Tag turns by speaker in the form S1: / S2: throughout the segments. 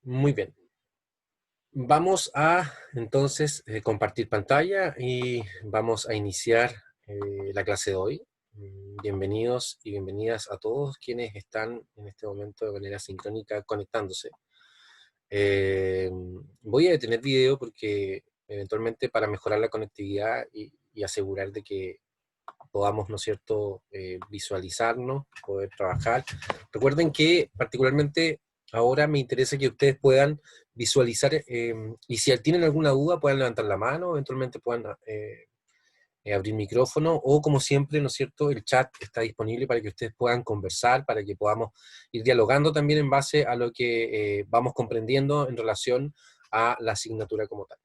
S1: Muy bien. Vamos a entonces compartir pantalla y vamos a iniciar la clase de hoy. Bienvenidos y bienvenidas a todos quienes están en este momento de manera sincrónica conectándose. Voy a detener video porque eventualmente para mejorar la conectividad y asegurar de que podamos, ¿no es cierto?, visualizarnos, poder trabajar. Recuerden que particularmente ahora me interesa que ustedes puedan visualizar y si tienen alguna duda puedan levantar la mano, eventualmente puedan abrir micrófono o como siempre, ¿no es cierto?, el chat está disponible para que ustedes puedan conversar, para que podamos ir dialogando también en base a lo que vamos comprendiendo en relación a la asignatura como tal.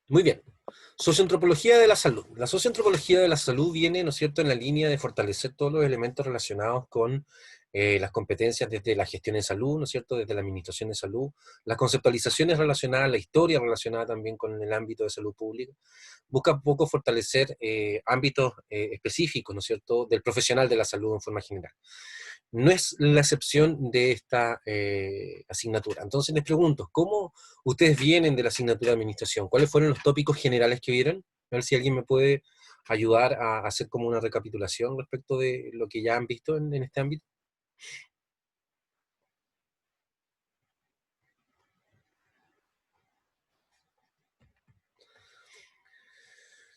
S1: Muy bien. Socioantropología de la salud. La socioantropología de la salud viene, ¿no es cierto?, en la línea de fortalecer todos los elementos relacionados con las competencias desde la gestión en salud, ¿no es cierto?, desde la administración de salud, las conceptualizaciones relacionadas, la historia relacionada también con el ámbito de salud pública. Busca un poco fortalecer ámbitos específicos, ¿no es cierto?, del profesional de la salud en forma general. No es la excepción de esta asignatura. Entonces les pregunto, ¿cómo ustedes vienen de la asignatura de administración? ¿Cuáles fueron los tópicos generales que vieron? A ver si alguien me puede ayudar a hacer como una recapitulación respecto de lo que ya han visto en este ámbito.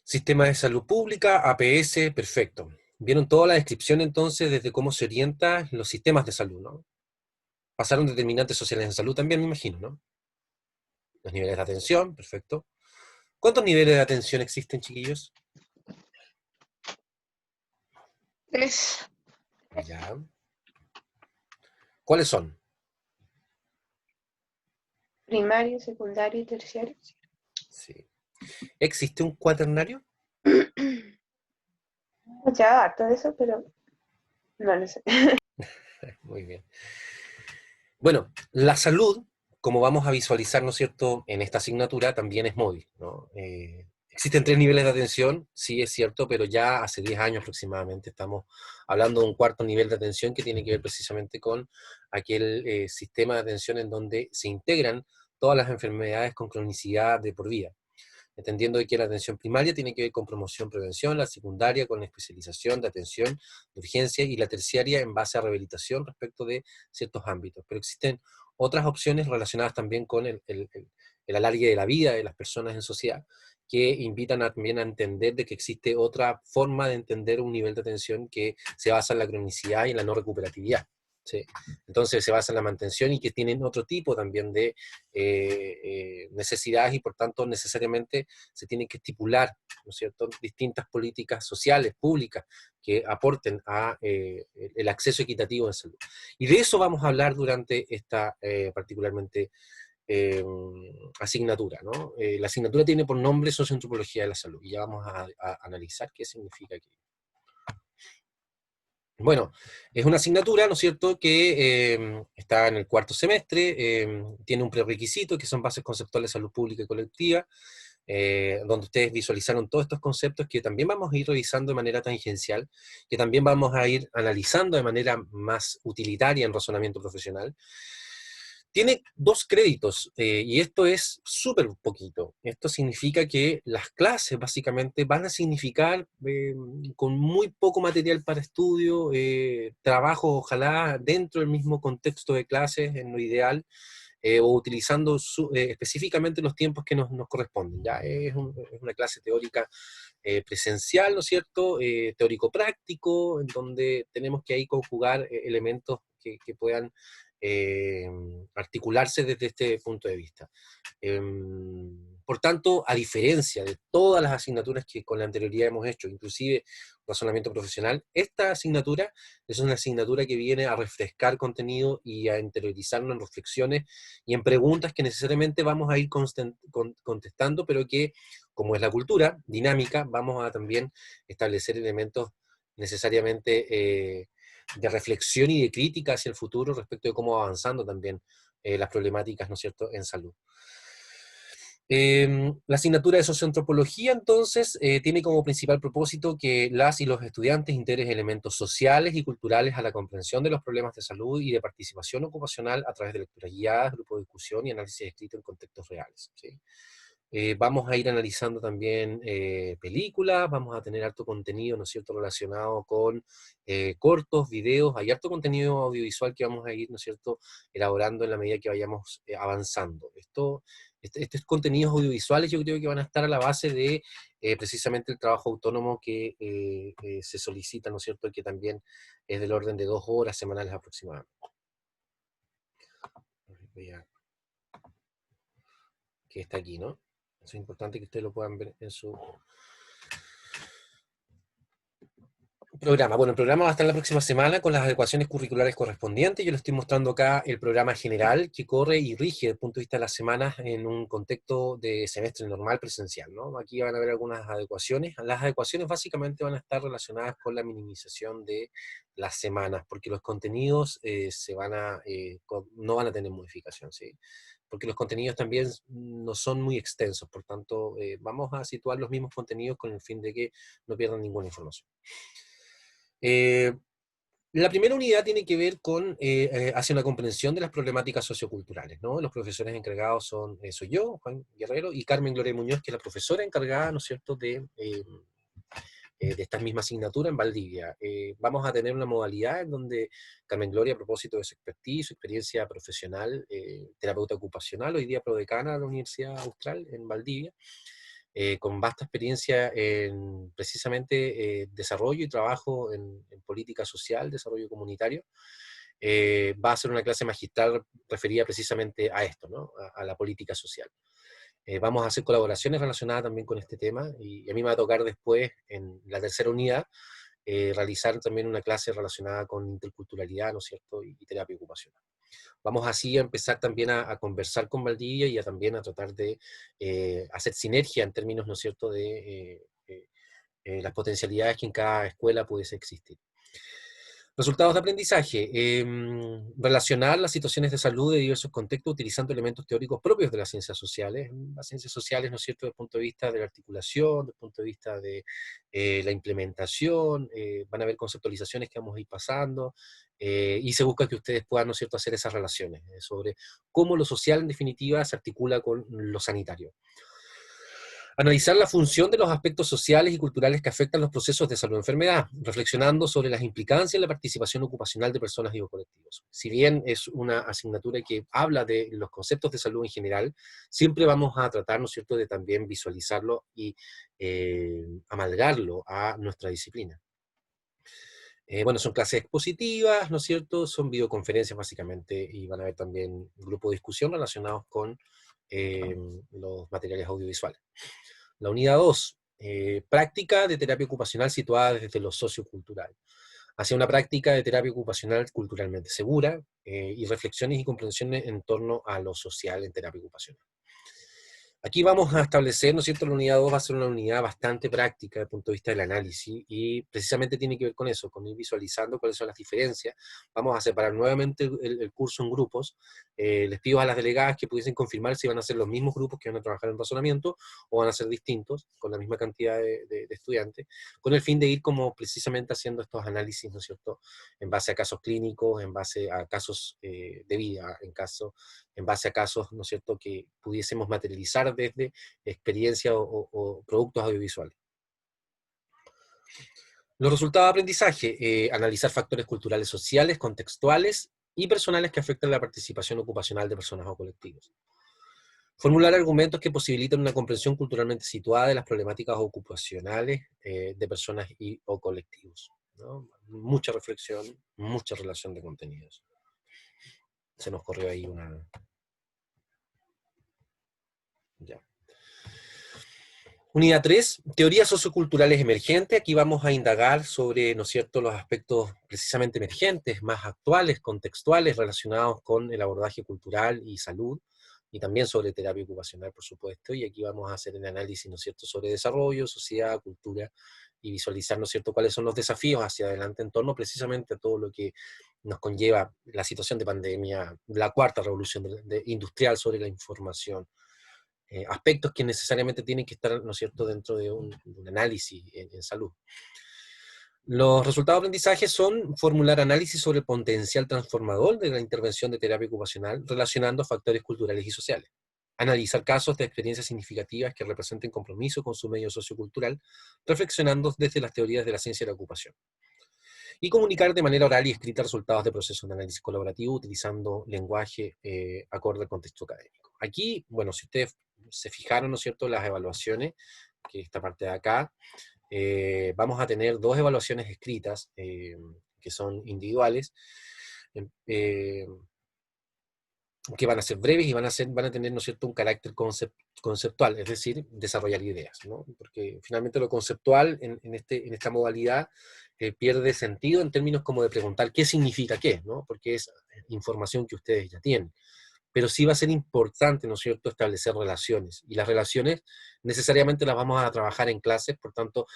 S1: Sistema de salud pública, APS, perfecto. Vieron toda la descripción entonces desde cómo se orientan los sistemas de salud, ¿no? Pasaron determinantes sociales en salud también, me imagino, ¿no? Los niveles de atención, perfecto. ¿Cuántos niveles de atención existen, chiquillos?
S2: Tres.
S1: Ya. ¿Cuáles son?
S2: Primario, secundario y terciario.
S1: Sí. ¿Existe un cuaternario?
S2: Ya harto de eso, pero no lo sé.
S1: Muy bien. Bueno, la salud, como vamos a visualizar, ¿no es cierto?, en esta asignatura, también es móvil, ¿no? Existen tres niveles de atención, sí es cierto, pero ya hace 10 años aproximadamente estamos hablando de un cuarto nivel de atención que tiene que ver precisamente con aquel sistema de atención en donde se integran todas las enfermedades con cronicidad de por vida, entendiendo que la atención primaria tiene que ver con promoción, prevención, la secundaria con especialización de atención, de urgencia, y la terciaria en base a rehabilitación respecto de ciertos ámbitos. Pero existen otras opciones relacionadas también con el alargue de la vida de las personas en sociedad, que invitan también a entender de que existe otra forma de entender un nivel de atención que se basa en la cronicidad y en la no recuperatividad. ¿Sí? Entonces se basa en la mantención y que tienen otro tipo también de necesidades y por tanto necesariamente se tienen que estipular, ¿no es cierto?, distintas políticas sociales, públicas, que aporten a el acceso equitativo en salud. Y de eso vamos a hablar durante esta particularmente asignatura, ¿no? La asignatura tiene por nombre Socioantropología de la Salud, y ya vamos a analizar qué significa aquello. Bueno, es una asignatura, ¿no es cierto?, que está en el cuarto semestre, tiene un prerequisito que son bases conceptuales de salud pública y colectiva, donde ustedes visualizaron todos estos conceptos que también vamos a ir revisando de manera tangencial, que también vamos a ir analizando de manera más utilitaria en razonamiento profesional. Tiene 2 créditos, y esto es súper poquito. Esto significa que las clases básicamente van a significar con muy poco material para estudio, trabajo ojalá dentro del mismo contexto de clases, en lo ideal, o utilizando específicamente los tiempos que nos corresponden. ¿Ya? Es una clase teórica presencial, ¿no es cierto? Teórico-práctico, en donde tenemos que ahí conjugar elementos que puedan eh, articularse desde este punto de vista. Por tanto, a diferencia de todas las asignaturas que con la anterioridad hemos hecho, inclusive razonamiento profesional, esta asignatura es una asignatura que viene a refrescar contenido y a interiorizarnos en reflexiones y en preguntas que necesariamente vamos a ir contestando, pero que, como es la cultura dinámica, vamos a también establecer elementos necesariamente de reflexión y de crítica hacia el futuro respecto de cómo va avanzando también las problemáticas, ¿no es cierto?, en salud. La asignatura de socioantropología, entonces, tiene como principal propósito que las y los estudiantes integren elementos sociales y culturales a la comprensión de los problemas de salud y de participación ocupacional a través de lecturas guiadas, grupos de discusión y análisis escrito en contextos reales, ¿sí? Vamos a ir analizando también películas, vamos a tener harto contenido, ¿no es cierto?, relacionado con cortos, videos, hay harto contenido audiovisual que vamos a ir, ¿no es cierto?, elaborando en la medida que vayamos avanzando. Estos contenidos audiovisuales yo creo que van a estar a la base de precisamente el trabajo autónomo que se solicita, ¿no es cierto?, que también es del orden de 2 horas semanales aproximadamente. Que está aquí, ¿no? Eso es importante que ustedes lo puedan ver en su programa. Bueno, el programa va a estar la próxima semana con las adecuaciones curriculares correspondientes. Yo les estoy mostrando acá el programa general que corre y rige desde el punto de vista de las semanas en un contexto de semestre normal presencial, ¿no? Aquí van a haber algunas adecuaciones. Las adecuaciones básicamente van a estar relacionadas con la minimización de las semanas, porque los contenidos no van a tener modificación, ¿sí? Porque los contenidos también no son muy extensos, por tanto, vamos a situar los mismos contenidos con el fin de que no pierdan ninguna información. La primera unidad tiene que ver con hacia una comprensión de las problemáticas socioculturales, ¿no? Los profesores encargados soy yo, Juan Guerrero, y Carmen Gloria Muñoz, que es la profesora encargada, ¿no es cierto?, de esta misma asignatura en Valdivia. Vamos a tener una modalidad en donde Carmen Gloria, a propósito de su expertise, su experiencia profesional, terapeuta ocupacional, hoy día prodecana de la Universidad Austral en Valdivia, con vasta experiencia en precisamente desarrollo y trabajo en política social, desarrollo comunitario, va a ser una clase magistral referida precisamente a esto, ¿no? A la política social. Vamos a hacer colaboraciones relacionadas también con este tema, y a mí me va a tocar después, en la tercera unidad, realizar también una clase relacionada con interculturalidad, ¿no es cierto?, y terapia ocupacional. Vamos así a empezar también a conversar con Valdivia y también a tratar de hacer sinergia en términos, ¿no es cierto?, de las potencialidades que en cada escuela pudiese existir. Resultados de aprendizaje. Relacionar las situaciones de salud de diversos contextos utilizando elementos teóricos propios de las ciencias sociales. Las ciencias sociales, ¿no es cierto?, desde el punto de vista de la articulación, desde el punto de vista de la implementación, van a haber conceptualizaciones que vamos a ir pasando, y se busca que ustedes puedan, ¿no es cierto?, hacer esas relaciones sobre cómo lo social, en definitiva, se articula con lo sanitario. Analizar la función de los aspectos sociales y culturales que afectan los procesos de salud-enfermedad, reflexionando sobre las implicancias en la participación ocupacional de personas y o colectivos. Si bien es una asignatura que habla de los conceptos de salud en general, siempre vamos a tratar, ¿no es cierto?, de también visualizarlo y amalgarlo a nuestra disciplina. Bueno, son clases expositivas, ¿no es cierto? Son videoconferencias básicamente, y van a haber también grupos de discusión relacionados con los materiales audiovisuales. La unidad 2, práctica de terapia ocupacional situada desde lo sociocultural, hacia una práctica de terapia ocupacional culturalmente segura, y reflexiones y comprensiones en torno a lo social en terapia ocupacional. Aquí vamos a establecer, ¿no es cierto?, la unidad 2 va a ser una unidad bastante práctica desde el punto de vista del análisis, y precisamente tiene que ver con eso, con ir visualizando cuáles son las diferencias. Vamos a separar nuevamente el curso en grupos. Les pido a las delegadas que pudiesen confirmar si van a ser los mismos grupos que van a trabajar en razonamiento, o van a ser distintos, con la misma cantidad de estudiantes, con el fin de ir como precisamente haciendo estos análisis, ¿no es cierto?, en base a casos clínicos, en base a casos de vida, en base a casos, ¿no es cierto?, que pudiésemos materializar desde experiencia o productos audiovisuales. Los resultados de aprendizaje, analizar factores culturales, sociales, contextuales y personales que afectan la participación ocupacional de personas o colectivos. Formular argumentos que posibiliten una comprensión culturalmente situada de las problemáticas ocupacionales de personas y o colectivos, ¿no? Mucha reflexión, mucha relación de contenidos. Se nos corrió ahí una... Ya. Unidad 3, teorías socioculturales emergentes. Aquí vamos a indagar sobre, ¿no es cierto?, los aspectos precisamente emergentes, más actuales, contextuales, relacionados con el abordaje cultural y salud, y también sobre terapia ocupacional, por supuesto. Y aquí vamos a hacer el análisis, ¿no es cierto?, sobre desarrollo, sociedad, cultura, y visualizar, ¿no es cierto?, cuáles son los desafíos hacia adelante en torno precisamente a todo lo que nos conlleva la situación de pandemia, la cuarta revolución industrial sobre la información, aspectos que necesariamente tienen que estar, ¿no es cierto?, dentro de un análisis en salud. Los resultados de aprendizaje son formular análisis sobre el potencial transformador de la intervención de terapia ocupacional relacionando factores culturales y sociales. Analizar casos de experiencias significativas que representen compromiso con su medio sociocultural, reflexionando desde las teorías de la ciencia de la ocupación. Y comunicar de manera oral y escrita resultados de procesos de análisis colaborativo utilizando lenguaje acorde al contexto académico. Aquí, bueno, si ustedes se fijaron, ¿no es cierto?, las evaluaciones, que esta parte de acá, vamos a tener dos evaluaciones escritas que son individuales, eh, que van a ser breves y van a tener, ¿no es cierto?, un carácter conceptual, es decir, desarrollar ideas, ¿no? Porque finalmente lo conceptual en esta modalidad pierde sentido en términos como de preguntar qué significa qué, ¿no? Porque es información que ustedes ya tienen. Pero sí va a ser importante, ¿no es cierto?, establecer relaciones. Y las relaciones necesariamente las vamos a trabajar en clases, por tanto,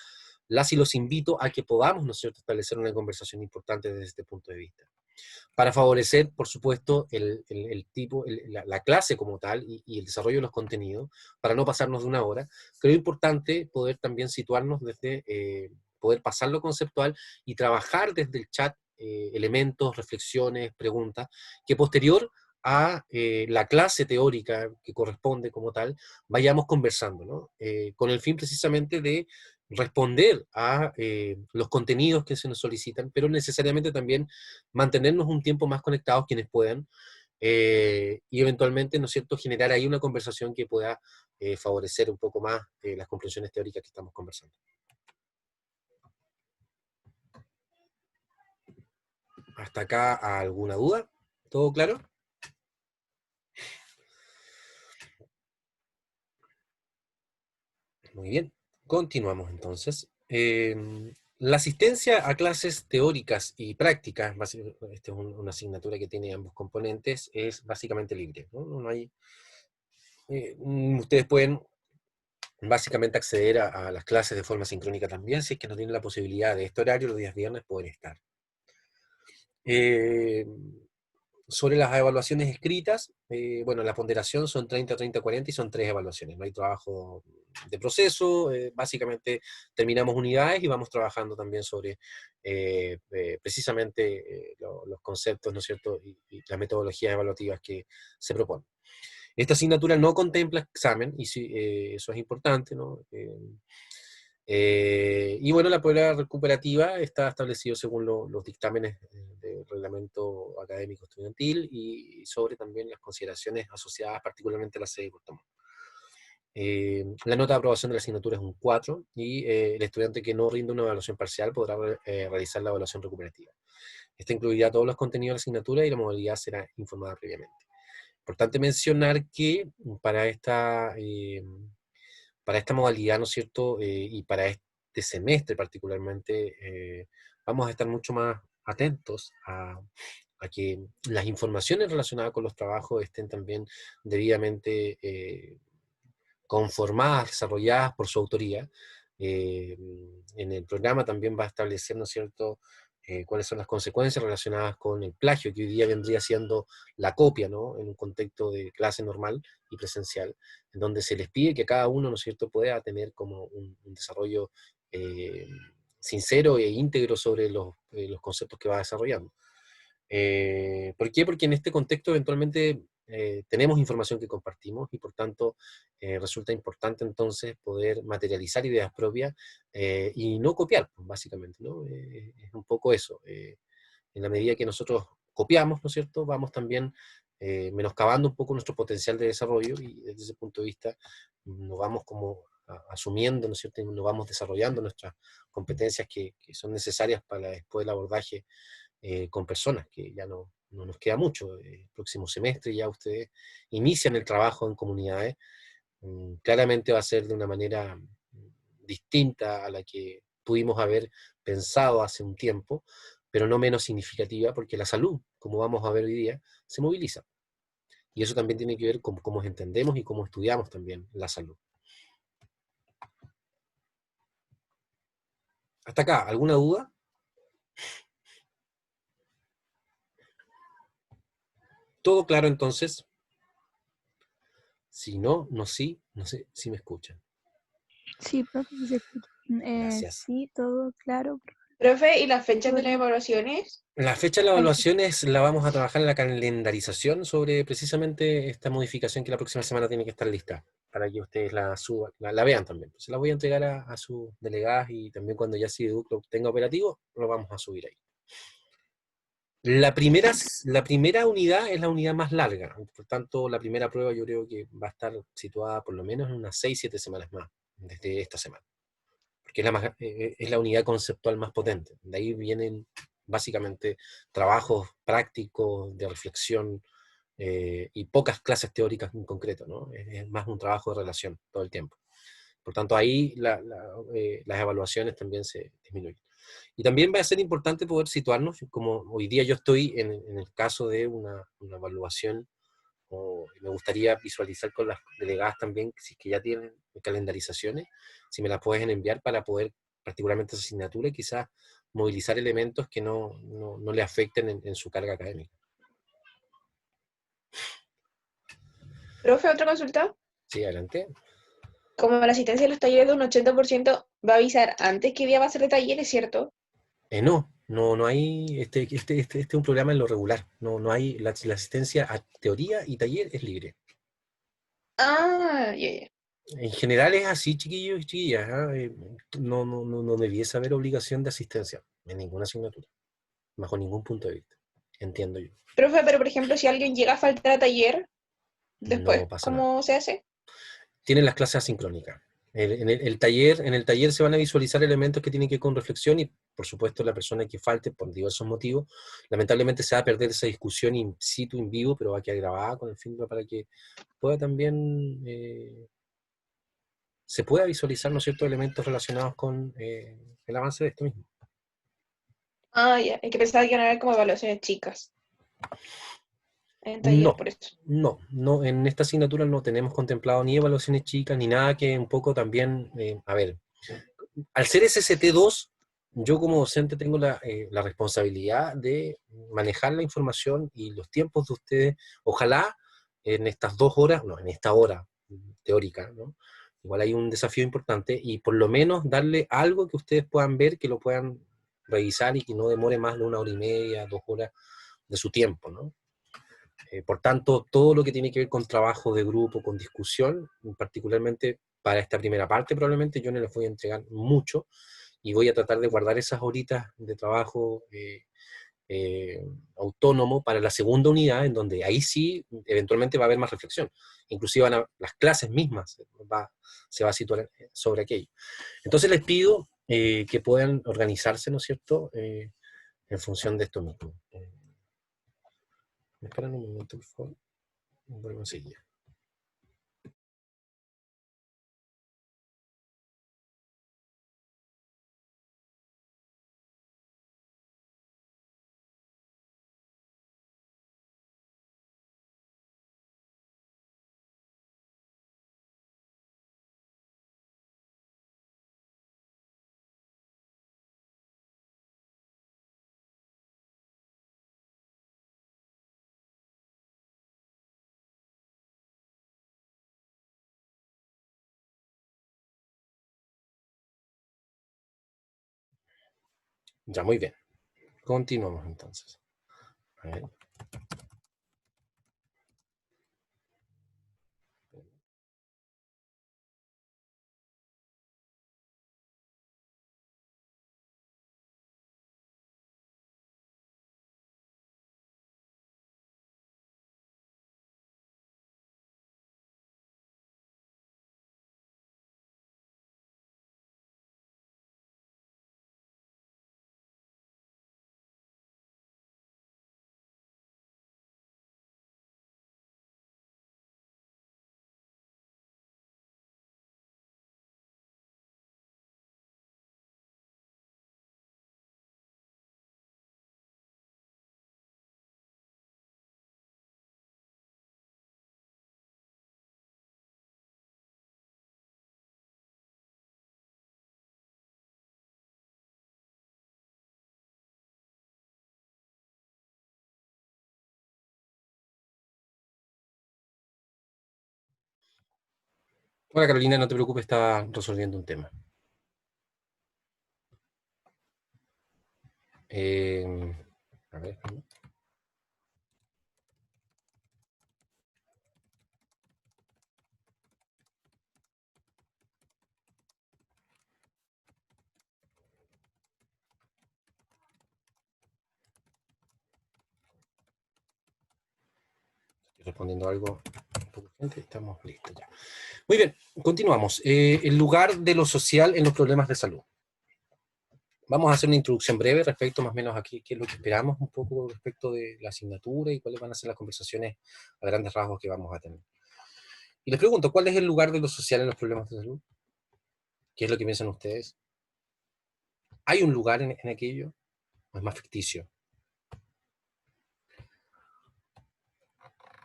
S1: las y los invito a que podamos, ¿no es cierto?, establecer una conversación importante desde este punto de vista. Para favorecer, por supuesto, la clase como tal y el desarrollo de los contenidos, para no pasarnos de una hora, creo importante poder también situarnos desde, poder pasar lo conceptual y trabajar desde el chat elementos, reflexiones, preguntas, que posterior a la clase teórica que corresponde como tal, vayamos conversando, ¿no? Con el fin precisamente de responder a los contenidos que se nos solicitan, pero necesariamente también mantenernos un tiempo más conectados quienes puedan, y eventualmente, ¿no es cierto?, generar ahí una conversación que pueda favorecer un poco más las comprensiones teóricas que estamos conversando. ¿Hasta acá alguna duda? ¿Todo claro? Muy bien, continuamos entonces. La asistencia a clases teóricas y prácticas, esta es una asignatura que tiene ambos componentes, es básicamente libre, ¿no? No hay, ustedes pueden básicamente acceder a las clases de forma sincrónica también, si es que no tienen la posibilidad de este horario, los días viernes pueden estar. Sobre las evaluaciones escritas, bueno, la ponderación son 30, 30, 40 y son 3 evaluaciones. No hay trabajo de proceso, básicamente terminamos unidades y vamos trabajando también sobre precisamente los conceptos, ¿no es cierto?, y las metodologías evaluativas que se proponen. Esta asignatura no contempla examen, y sí, eso es importante, ¿no? Y bueno, la prueba recuperativa está establecido según los dictámenes del reglamento académico estudiantil y sobre también las consideraciones asociadas particularmente a la sede de Puerto Montt. La nota de aprobación de la asignatura es un 4 y el estudiante que no rinde una evaluación parcial podrá realizar la evaluación recuperativa. Esta incluirá todos los contenidos de la asignatura y la modalidad será informada previamente. Importante mencionar que para esta modalidad, ¿no es cierto?, y para este semestre particularmente, vamos a estar mucho más atentos a que las informaciones relacionadas con los trabajos estén también debidamente conformadas, desarrolladas por su autoría. Eh, en el programa también va a establecer, ¿no es cierto?, cuáles son las consecuencias relacionadas con el plagio, que hoy día vendría siendo la copia, ¿no?, en un contexto de clase normal y presencial, en donde se les pide que cada uno, ¿no es cierto?, pueda tener como un desarrollo eh, sincero e íntegro sobre los conceptos que va desarrollando. ¿Por qué? Porque en este contexto eventualmente tenemos información que compartimos y por tanto resulta importante entonces poder materializar ideas propias y no copiar, pues, básicamente, ¿no? Es un poco eso. En la medida que nosotros copiamos, ¿no es cierto?, vamos también menoscabando un poco nuestro potencial de desarrollo y desde ese punto de vista nos vamos como asumiendo, ¿no es cierto?, y nos vamos desarrollando nuestras competencias que son necesarias para después el abordaje con personas, que ya no nos queda mucho. El próximo semestre ya ustedes inician el trabajo en comunidades. Claramente va a ser de una manera distinta a la que pudimos haber pensado hace un tiempo, pero no menos significativa, porque la salud, como vamos a ver hoy día, se moviliza. Y eso también tiene que ver con cómo entendemos y cómo estudiamos también la salud. Hasta acá, ¿alguna duda? ¿Todo claro entonces? Si no, no, sí, no sé si me escuchan.
S3: Sí, profe, sí se escucha.
S1: Gracias.
S3: Sí, todo claro.
S2: Profe, ¿y las fechas de las
S3: Podría-
S2: evaluaciones?
S1: La fecha de la
S3: Ay, sí.
S1: evaluación la vamos a trabajar en la calendarización sobre precisamente esta modificación que la próxima semana tiene que estar lista para que ustedes la suban, la vean también. Se la voy a entregar a sus delegadas y también cuando ya Ciudad lo tenga operativo, lo vamos a subir ahí. La primera unidad es la unidad más larga, por tanto la primera prueba yo creo que va a estar situada por lo menos en unas 6-7 semanas más, desde esta semana, porque es la unidad conceptual más potente. De ahí vienen básicamente trabajos prácticos de reflexión y pocas clases teóricas en concreto, ¿no? Es más un trabajo de relación todo el tiempo. Por tanto, ahí las evaluaciones también se disminuyen. Y también va a ser importante poder situarnos, como hoy día yo estoy en el caso de una evaluación, o me gustaría visualizar con las delegadas también, si es que ya tienen calendarizaciones, si me las pueden enviar para poder, particularmente esa asignatura, y quizás movilizar elementos que no le afecten en su carga académica.
S2: Profe, otra consulta.
S1: Sí, adelante.
S2: Como la asistencia de los talleres de un 80%, va a avisar antes qué día va a ser de talleres, ¿cierto?
S1: No hay, este es un programa en lo regular, no hay, la asistencia a teoría y taller es libre.
S2: Ah, ya, ya.
S1: En general es así, chiquillos y chiquillas, ¿ah? No debiese haber obligación de asistencia en ninguna asignatura, bajo ningún punto de vista, entiendo yo.
S2: Profe, pero por ejemplo, si alguien llega a faltar a taller,
S1: No
S2: después,
S1: pasa nada.
S2: ¿cómo se hace?
S1: Tienen las clases asincrónicas. En el taller se van a visualizar elementos que tienen que ver con reflexión y, por supuesto, la persona que falte por diversos motivos, lamentablemente se va a perder esa discusión in situ, en vivo, pero va a quedar grabada con el fin para que pueda también, se pueda visualizar, ¿no es cierto?, elementos relacionados con el avance de esto mismo.
S2: Ah, ya. Es que pensaba que iban a haber como evaluaciones chicas en taller,
S1: No,
S2: por eso.
S1: no, en esta asignatura no tenemos contemplado ni evaluaciones chicas, ni nada que un poco también, a ver, al ser SST2, yo como docente tengo la responsabilidad de manejar la información y los tiempos de ustedes, ojalá en estas 2 horas, no, en esta hora teórica, ¿no? Igual hay un desafío importante y por lo menos darle algo que ustedes puedan ver, que lo puedan revisar y que no demore más de 1 hora y media, 2 horas de su tiempo, ¿no? Por tanto, todo lo que tiene que ver con trabajo de grupo, con discusión, particularmente para esta primera parte, probablemente yo no les voy a entregar mucho y voy a tratar de guardar esas horitas de trabajo autónomo para la segunda unidad, en donde ahí sí, eventualmente va a haber más reflexión. Inclusive las clases mismas se va a situar sobre aquello. Entonces les pido que puedan organizarse, ¿no es cierto?, en función de esto mismo. ¿Me esperan un momento, por favor? Vuelvo enseguida. Ya, muy bien. Continuamos entonces. A ver. Hola Carolina, no te preocupes, estaba resolviendo un tema. A ver. Estoy respondiendo algo un poco urgente, estamos listos ya. Muy bien, continuamos. El lugar de lo social en los problemas de salud. Vamos a hacer una introducción breve respecto más o menos aquí, qué es lo que esperamos un poco respecto de la asignatura y cuáles van a ser las conversaciones a grandes rasgos que vamos a tener. Y les pregunto, ¿cuál es el lugar de lo social en los problemas de salud? ¿Qué es lo que piensan ustedes? ¿Hay un lugar en aquello? ¿O es más ficticio?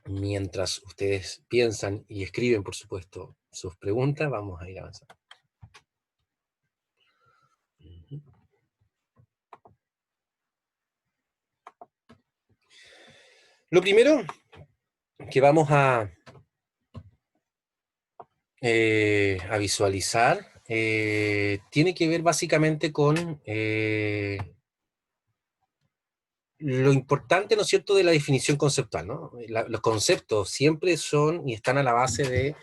S1: Mientras ustedes piensan y escriben, por supuesto, sus preguntas, vamos a ir avanzando. Lo primero que vamos a visualizar tiene que ver básicamente con lo importante, ¿no es cierto?, de la definición conceptual, ¿no? Los conceptos siempre son y están a la base de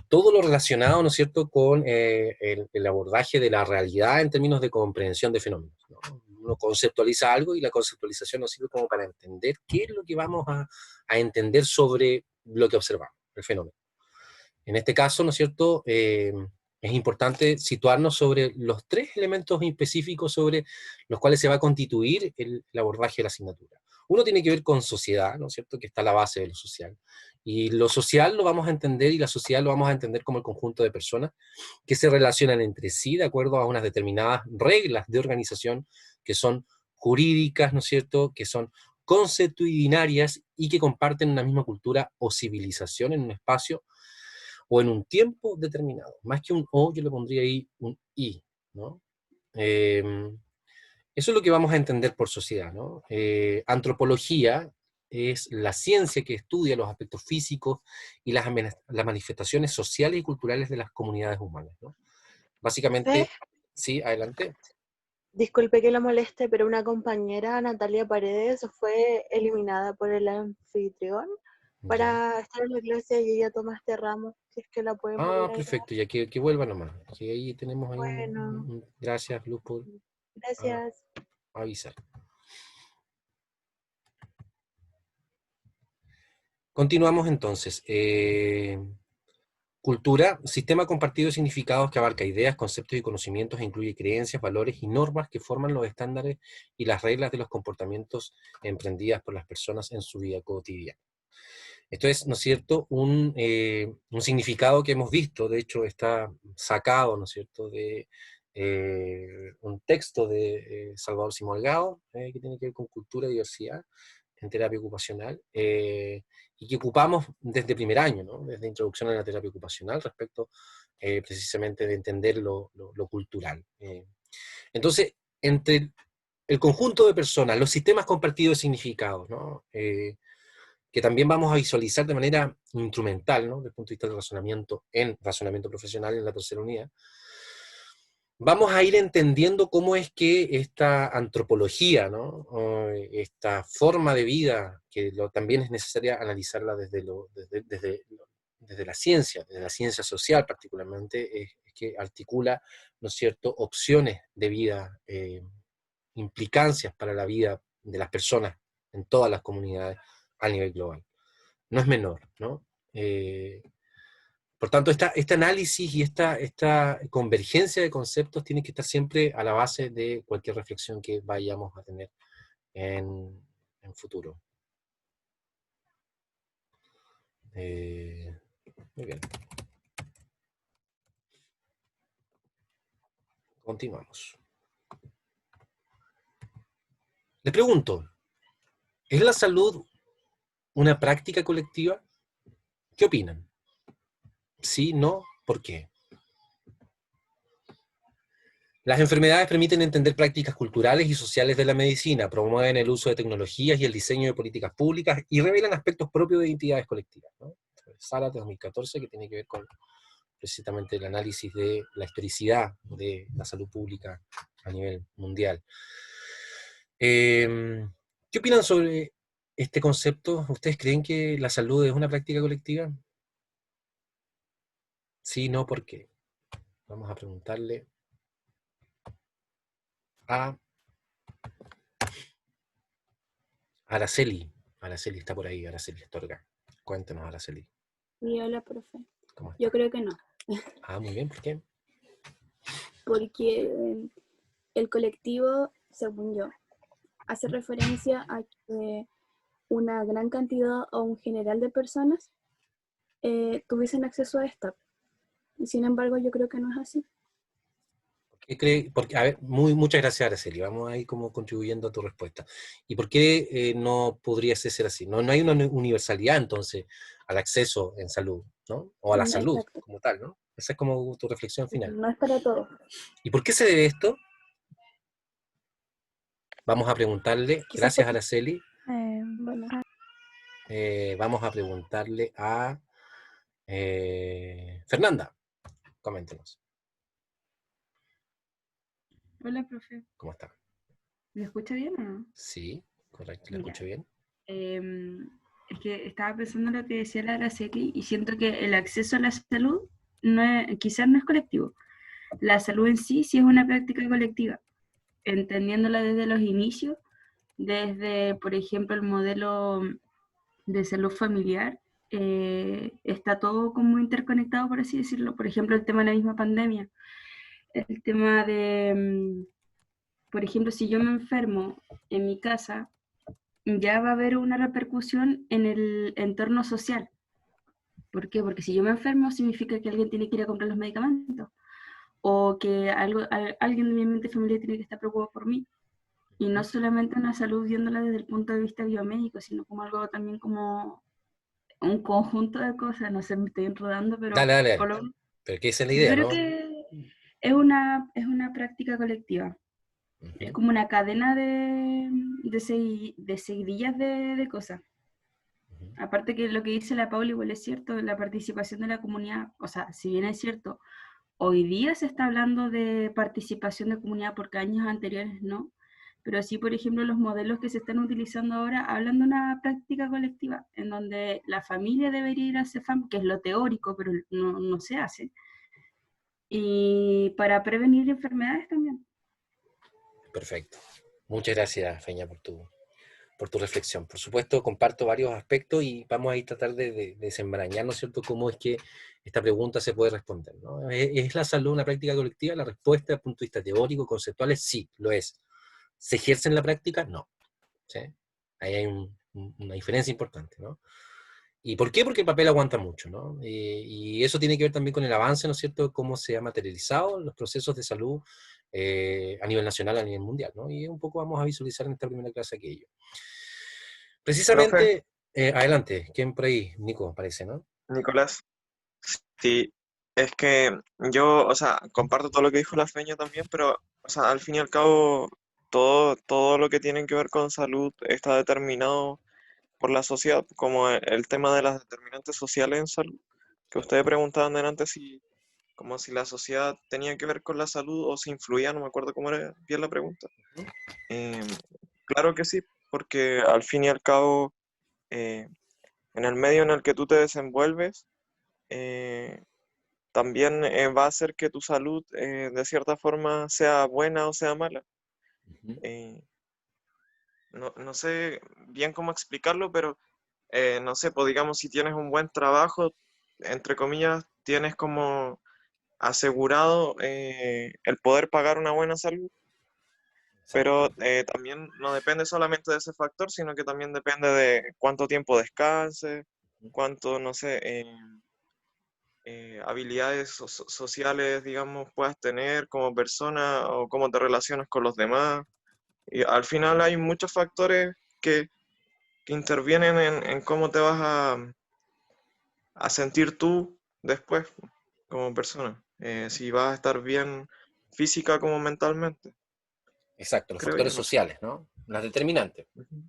S1: todo lo relacionado, ¿no es cierto?, con el abordaje de la realidad en términos de comprensión de fenómenos, ¿no? Uno conceptualiza algo y la conceptualización nos sirve como para entender qué es lo que vamos a entender sobre lo que observamos, el fenómeno. En este caso, ¿no es cierto?, es importante situarnos sobre los tres elementos específicos sobre los cuales se va a constituir el abordaje de la asignatura. Uno tiene que ver con sociedad, ¿no es cierto?, que está a la base de lo social. Y lo social lo vamos a entender, y la sociedad lo vamos a entender como el conjunto de personas que se relacionan entre sí de acuerdo a unas determinadas reglas de organización que son jurídicas, ¿no es cierto?, que son consuetudinarias y que comparten una misma cultura o civilización en un espacio o en un tiempo determinado. Más que un O, yo le pondría ahí un I, ¿no? Eso es lo que vamos a entender por sociedad, ¿no? Antropología es la ciencia que estudia los aspectos físicos y las manifestaciones sociales y culturales de las comunidades humanas, ¿no?
S4: Profe,
S1: Básicamente, sí, adelante.
S4: disculpe que la moleste, pero una compañera, Natalia Paredes, fue eliminada por el anfitrión
S1: Ya.
S4: para estar en la clase y ella toma este ramo, si es que la pueden
S1: Ah,
S4: volver a agregar.
S1: perfecto, ya que vuelva nomás. Sí, ahí tenemos ahí
S4: Bueno,
S1: gracias, Luz, por
S4: gracias.
S1: avisar. Continuamos entonces. Cultura, sistema compartido de significados que abarca ideas, conceptos y conocimientos e incluye creencias, valores y normas que forman los estándares y las reglas de los comportamientos emprendidas por las personas en su vida cotidiana. Esto es, ¿no es cierto?, un significado que hemos visto, de hecho está sacado, ¿no es cierto?, de un texto de Salvador Simolgado, que tiene que ver con cultura y diversidad en terapia ocupacional, y que ocupamos desde primer año, ¿no?, desde introducción a la terapia ocupacional, respecto precisamente de entender lo cultural. Entonces, entre el conjunto de personas, los sistemas compartidos de significados, ¿no?, que también vamos a visualizar de manera instrumental, ¿no?, desde el punto de vista del razonamiento, en razonamiento profesional en la tercera unidad, vamos a ir entendiendo cómo es que esta antropología, ¿no?, o esta forma de vida, que también es necesaria analizarla desde la ciencia social particularmente, es que articula, ¿no es cierto?, opciones de vida, implicancias para la vida de las personas en todas las comunidades a nivel global. No es menor, ¿no? Por tanto, este análisis y esta convergencia de conceptos tiene que estar siempre a la base de cualquier reflexión que vayamos a tener en futuro. Muy bien. Continuamos. Le pregunto, ¿es la salud una práctica colectiva? ¿Qué opinan? ¿Sí? ¿No? ¿Por qué? Las enfermedades permiten entender prácticas culturales y sociales de la medicina, promueven el uso de tecnologías y el diseño de políticas públicas y revelan aspectos propios de identidades colectivas, ¿no? Zárate 2014, que tiene que ver con precisamente el análisis de la historicidad de la salud pública a nivel mundial. ¿Qué opinan sobre este concepto? ¿Ustedes creen que la salud es una práctica colectiva? Sí, no, ¿por qué? Vamos a preguntarle a Araceli. Araceli está por ahí, Araceli Astorga. Cuéntenos, Araceli.
S5: Y hola, profe.
S1: ¿Cómo está?
S5: Yo creo que no,
S1: Muy bien, ¿por qué?
S5: porque el colectivo, según yo, hace referencia a que una gran cantidad o un general de personas tuviesen acceso a esta. Y sin embargo, yo creo que no es así.
S1: ¿Qué cree? Porque, a ver, muchas gracias, Araceli. Vamos ahí como contribuyendo a tu respuesta. ¿Y por qué no podría ser así? No hay una universalidad, entonces, al acceso en salud, ¿no? O a la salud
S5: Exacto.
S1: como tal, ¿no? Esa es como tu reflexión final.
S5: No es para todos.
S1: ¿Y por qué se debe esto? Vamos a preguntarle,
S5: Quizás
S1: gracias,
S5: porque,
S1: Araceli,
S5: bueno,
S1: vamos a preguntarle a Fernanda. Coméntenos.
S6: Hola, profe.
S1: ¿Cómo está?
S6: ¿Me escucha bien o no?
S1: Sí, correcto, ¿la
S6: Ya.
S1: escucho bien?
S6: Es que estaba pensando en lo que decía la Araceli y siento que el acceso a la salud quizás no es colectivo. La salud en sí sí es una práctica colectiva, entendiéndola desde los inicios, desde, por ejemplo, el modelo de salud familiar. Está todo como interconectado, por así decirlo. Por ejemplo, el tema de la misma pandemia. El tema de, por ejemplo, si yo me enfermo en mi casa, ya va a haber una repercusión en el entorno social. ¿Por qué? Porque si yo me enfermo significa que alguien tiene que ir a comprar los medicamentos o que alguien de mi ambiente familiar tiene que estar preocupado por mí. Y no solamente una salud viéndola desde el punto de vista biomédico, sino como algo también como un conjunto de cosas. No sé, me estoy enredando, pero
S1: Dale.
S6: por lo menos
S1: Pero que esa es la
S6: yo
S1: idea,
S6: creo
S1: ¿no?
S6: que es una práctica colectiva. Es
S1: Ujú.
S6: como una cadena de seguidillas de cosas. Aparte que lo que dice la Paula igual es cierto, la participación de la comunidad, o sea, si bien es cierto, hoy día se está hablando de participación de comunidad porque años anteriores no, pero sí, por ejemplo, los modelos que se están utilizando ahora hablan de una práctica colectiva, en donde la familia debería ir a CEFAM, que es lo teórico, pero no se hace, y para prevenir enfermedades también.
S1: Perfecto. Muchas gracias, Feña, por tu reflexión. Por supuesto, comparto varios aspectos y vamos a ir a tratar de desenmarañar, ¿no es cierto?, cómo es que esta pregunta se puede responder, ¿no? ¿Es la salud una práctica colectiva? La respuesta, desde el punto de vista teórico, conceptual, es sí, lo es. ¿Se ejerce en la práctica? No. ¿Sí? Ahí hay una diferencia importante, ¿no? ¿Y por qué? Porque el papel aguanta mucho, ¿no? Y eso tiene que ver también con el avance, ¿no es cierto?, cómo se ha materializado los procesos de salud a nivel nacional, a nivel mundial, ¿no? Y un poco vamos a visualizar en esta primera clase aquello.
S7: Profe,
S1: Precisamente, adelante, ¿quién por ahí? Nico, parece, ¿no?
S7: Nicolás, sí, es que yo, o sea, comparto todo lo que dijo la Feña también, pero, o sea, al fin y al cabo, todo lo que tiene que ver con salud está determinado por la sociedad, como el tema de las determinantes sociales en salud, que ustedes preguntaban delante si, como si la sociedad tenía que ver con la salud o si influía, no me acuerdo cómo era bien la pregunta. Em, claro que sí, porque al fin y al cabo, eh, en el medio en el que tú te desenvuelves, eh, también va a hacer que tu salud de cierta forma sea buena o sea mala.
S1: Ujú.
S7: No sé bien cómo explicarlo, pero no sé, pues digamos, si tienes un buen trabajo, entre comillas, tienes como asegurado el poder pagar una buena salud, pero
S1: Exacto.
S7: también no depende solamente de ese factor, sino que también depende de cuánto tiempo descanses, cuánto, no sé, habilidades sociales, digamos, puedas tener como persona o cómo te relacionas con los demás. Y al final hay muchos factores que intervienen en cómo te vas a sentir tú después como persona. Si vas a estar bien física como mentalmente,
S1: Exacto, los
S7: creo yo,
S1: factores
S7: no sé.
S1: sociales, ¿no? Las determinantes.
S7: Ujú.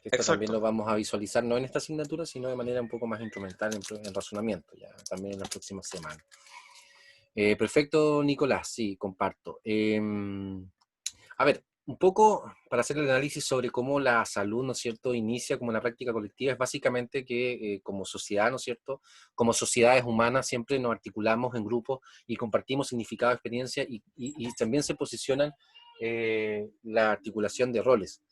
S1: Que esto también lo
S7: Exacto.
S1: vamos a visualizar no en esta asignatura, sino de manera un poco más instrumental en razonamiento, ya también en las próximas semanas. Perfecto, Nicolás, sí, comparto. A ver, un poco para hacer el análisis sobre cómo la salud, ¿no es cierto?, inicia como una práctica colectiva, es básicamente que como sociedad, ¿no es cierto?, como sociedades humanas siempre nos articulamos en grupos y compartimos significado, experiencia y también se posicionan la articulación de roles.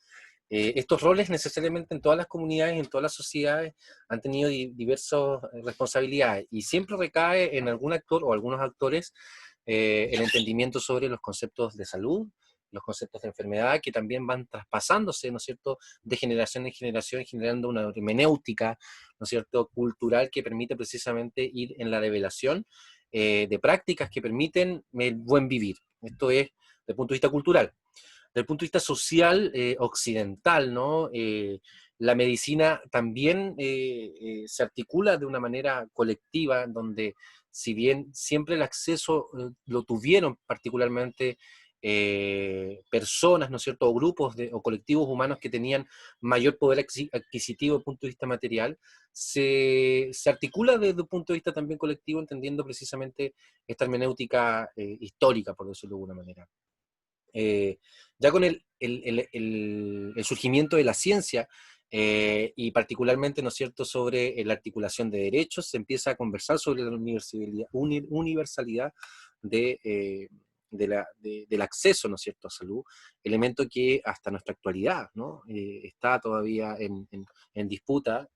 S1: Estos roles necesariamente en todas las comunidades, en todas las sociedades, han tenido diversas responsabilidades y siempre recae en algún actor o algunos actores el entendimiento sobre los conceptos de salud, los conceptos de enfermedad, que también van traspasándose, ¿no es cierto?, de generación en generación, generando una hermenéutica, ¿no es cierto?, cultural que permite precisamente ir en la revelación de prácticas que permiten el buen vivir. Esto es desde el punto de vista cultural. Desde el punto de vista social occidental, ¿no? La medicina también se articula de una manera colectiva, donde si bien siempre el acceso lo tuvieron particularmente personas, ¿no es cierto?, o grupos o colectivos humanos que tenían mayor poder adquisitivo desde el punto de vista material, se articula desde un punto de vista también colectivo, entendiendo precisamente esta hermenéutica histórica, por decirlo de alguna manera. Ya con el surgimiento de la ciencia, y particularmente, ¿no es cierto?, sobre la articulación de derechos, se empieza a conversar sobre la universalidad del acceso, ¿no es cierto?, a salud, elemento que hasta nuestra actualidad, ¿no?, está todavía en disputa.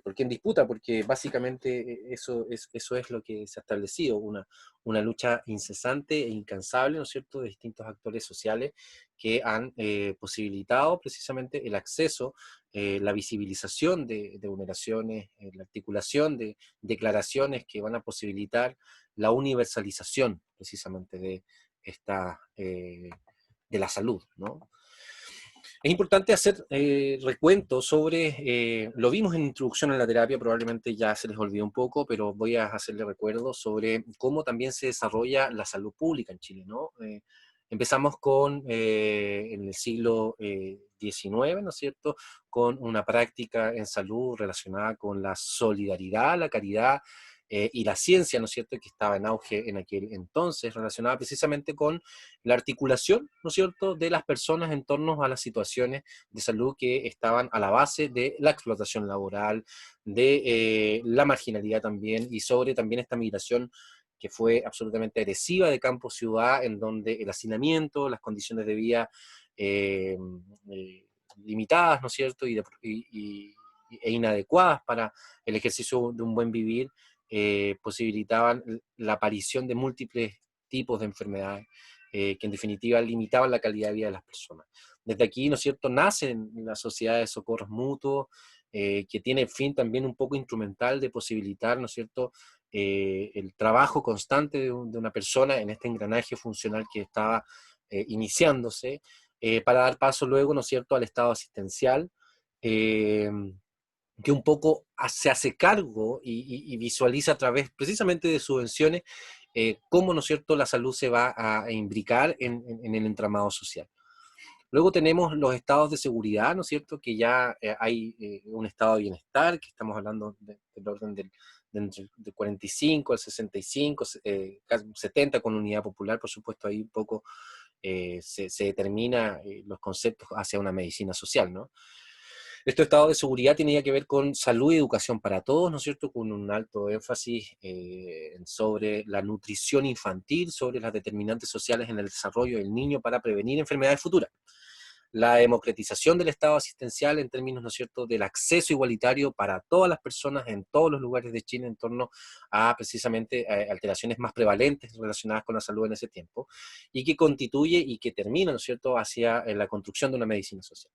S1: ¿Por qué en disputa? Porque básicamente eso es lo que se ha establecido, una lucha incesante e incansable, ¿no es cierto?, de distintos actores sociales que han posibilitado precisamente el acceso, la visibilización de vulneraciones, la articulación de declaraciones que van a posibilitar la universalización precisamente de de la salud, ¿no? Es importante hacer recuento sobre, lo vimos en introducción a la terapia, probablemente ya se les olvidó un poco, pero voy a hacerle recuerdo sobre cómo también se desarrolla la salud pública en Chile, ¿no? Empezamos en el siglo XIX, ¿no es cierto?, con una práctica en salud relacionada con la solidaridad, la caridad, y la ciencia, ¿no es cierto?, que estaba en auge en aquel entonces, relacionada precisamente con la articulación, ¿no es cierto?, de las personas en torno a las situaciones de salud que estaban a la base de la explotación laboral, de la marginalidad también, y sobre también esta migración que fue absolutamente agresiva de campo a ciudad, en donde el hacinamiento, las condiciones de vida eh, limitadas, ¿no es cierto?, e inadecuadas para el ejercicio de un buen vivir, posibilitaban la aparición de múltiples tipos de enfermedades que en definitiva limitaban la calidad de vida de las personas. Desde aquí, ¿no es cierto?, nacen las sociedades de socorros mutuos, que tiene el fin también un poco instrumental de posibilitar, ¿no es cierto?, el trabajo constante de una persona en este engranaje funcional que estaba iniciándose, para dar paso luego, ¿no es cierto?, al estado asistencial, eh, que un poco se hace cargo y visualiza a través precisamente de subvenciones cómo, ¿no es cierto?, la salud se va a imbricar en el entramado social. Luego tenemos los estados de seguridad, ¿no es cierto?, que ya hay un estado de bienestar, que estamos hablando del orden del 45 al 65, casi 70 con unidad popular, por supuesto, ahí un poco se determina los conceptos hacia una medicina social, ¿no? Este estado de seguridad tenía que ver con salud y educación para todos, ¿no es cierto?, con un alto énfasis sobre la nutrición infantil, sobre las determinantes sociales en el desarrollo del niño para prevenir enfermedades futuras. La democratización del estado asistencial en términos, ¿no es cierto?, del acceso igualitario para todas las personas en todos los lugares de Chile en torno a precisamente alteraciones más prevalentes relacionadas con la salud en ese tiempo, y que constituye y que termina, ¿no es cierto?, hacia la construcción de una medicina social.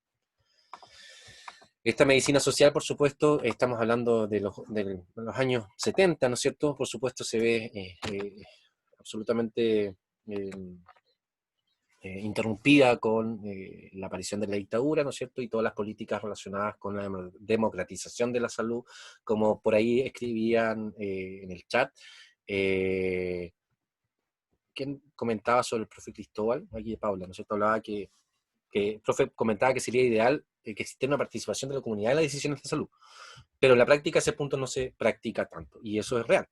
S1: Esta medicina social, por supuesto, estamos hablando de los años 70, ¿no es cierto? Por supuesto se ve absolutamente interrumpida con la aparición de la dictadura, ¿no es cierto? Y todas las políticas relacionadas con la democratización de la salud, como por ahí escribían en el chat. ¿Quién comentaba sobre el profe Cristóbal? Aquí Paula, ¿no es cierto? Hablaba el profe comentaba que sería ideal que existiera una participación de la comunidad en las decisiones de salud. Pero en la práctica ese punto no se practica tanto, y eso es real.